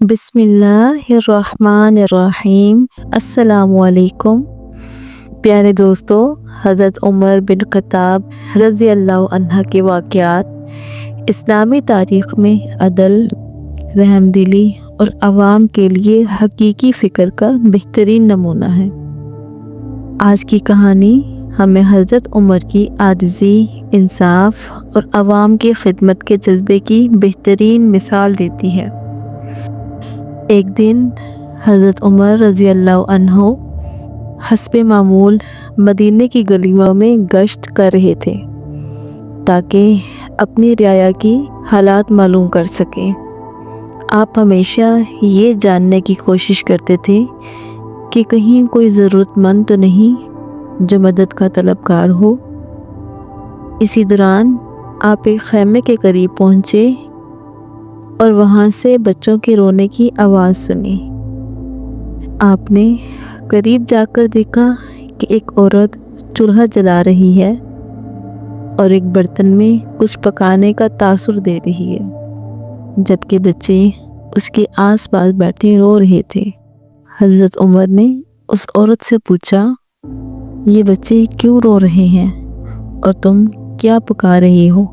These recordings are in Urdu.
بسم اللہ الرحمن الرحیم۔ السلام علیکم پیارے دوستو، حضرت عمر بن خطاب رضی اللہ عنہ کے واقعات اسلامی تاریخ میں عدل، رحم دلی اور عوام کے لیے حقیقی فکر کا بہترین نمونہ ہے۔ آج کی کہانی ہمیں حضرت عمر کی عاجزی، انصاف اور عوام کی خدمت کے جذبے کی بہترین مثال دیتی ہے۔ ایک دن حضرت عمر رضی اللہ عنہ حسب معمول مدینے کی گلیوں میں گشت کر رہے تھے تاکہ اپنی رعایا کی حالات معلوم کر سکیں۔ آپ ہمیشہ یہ جاننے کی کوشش کرتے تھے کہ کہیں کوئی ضرورت مند تو نہیں جو مدد کا طلبگار ہو۔ اسی دوران آپ ایک خیمے کے قریب پہنچے اور وہاں سے بچوں کے رونے کی آواز سنی۔ آپ نے قریب جا کر دیکھا کہ ایک عورت چولہا جلا رہی ہے اور ایک برتن میں کچھ پکانے کا تاثر دے رہی ہے، جبکہ بچے اس کے آس پاس بیٹھے رو رہے تھے۔ حضرت عمر نے اس عورت سے پوچھا، یہ بچے کیوں رو رہے ہیں اور تم کیا پکا رہی ہو؟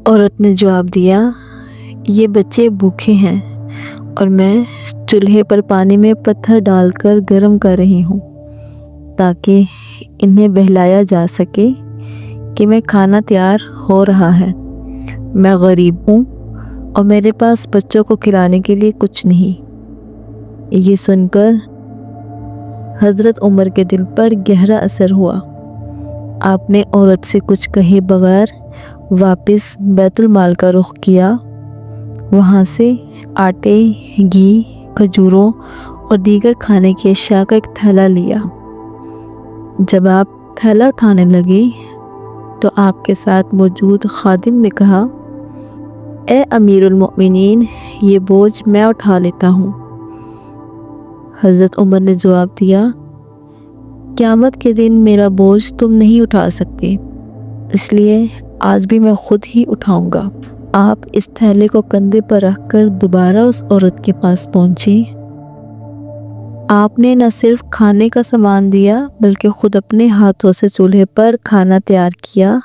عورت نے جواب دیا، یہ بچے بھوکے ہیں اور میں چولہے پر پانی میں پتھر ڈال کر گرم کر رہی ہوں تاکہ انہیں بہلایا جا سکے کہ میں کھانا تیار ہو رہا ہے۔ میں غریب ہوں اور میرے پاس بچوں کو کھلانے کے لیے کچھ نہیں۔ یہ سن کر حضرت عمر کے دل پر گہرا اثر ہوا۔ آپ نے عورت سے کچھ کہے بغیر واپس بیت المال کا رخ کیا۔ وہاں سے آٹے، گھی، کھجوروں اور دیگر کھانے کی اشیاء کا ایک تھیلا لیا۔ جب آپ تھیلا اٹھانے لگے تو آپ کے ساتھ موجود خادم نے کہا، اے امیر المؤمنین، یہ بوجھ میں اٹھا لیتا ہوں۔ حضرت عمر نے جواب دیا، قیامت کے دن میرا بوجھ تم نہیں اٹھا سکتے، اس لیے آج بھی میں خود ہی اٹھاؤں گا۔ آپ اس تھیلے کو کندھے پر رکھ کر دوبارہ اس عورت کے پاس پہنچے۔ آپ نے نہ صرف کھانے کا سامان دیا بلکہ خود اپنے ہاتھوں سے چولہے پر کھانا تیار کیا۔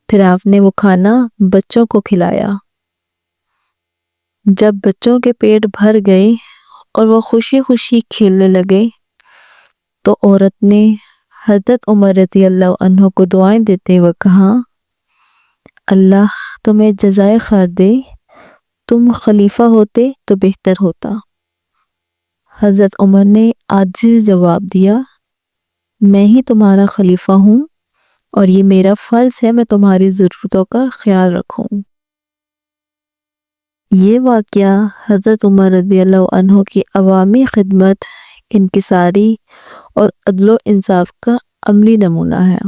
پھر آپ نے وہ کھانا بچوں کو کھلایا۔ جب بچوں کے پیٹ بھر گئے اور وہ خوشی خوشی کھیلنے لگے تو عورت نے حضرت عمر رضی اللہ عنہ کو دعائیں دیتے ہوئے کہا، اللہ تمہیں جزائے خیر دے، تم خلیفہ ہوتے تو بہتر ہوتا۔ حضرت عمر نے عاجز جواب دیا، میں ہی تمہارا خلیفہ ہوں اور یہ میرا فرض ہے میں تمہاری ضرورتوں کا خیال رکھوں۔ یہ واقعہ حضرت عمر رضی اللہ عنہ کی عوامی خدمت، انکساری اور عدل و انصاف کا عملی نمونہ ہے۔